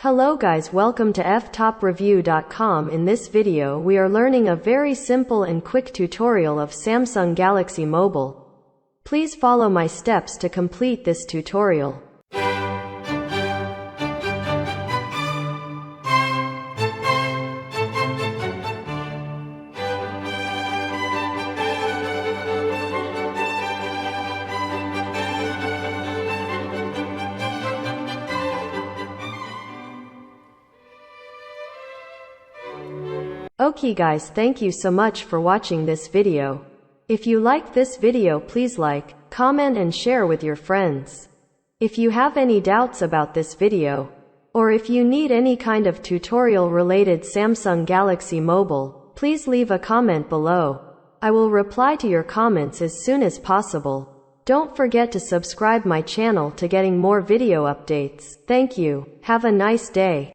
Hello guys, welcome to Ftopreview.com. In this video we are learning a very simple and quick tutorial of Samsung Galaxy Mobile. Please follow my steps to complete this tutorial. Okay guys, thank you so much for watching this video. If you liked this video, please like, comment and share with your friends. If you have any doubts about this video, or if you need any kind of tutorial related Samsung Galaxy Mobile, please leave a comment below. I will reply to your comments as soon as possible. Don't forget to subscribe my channel to getting more video updates. Thank you. Have a nice day.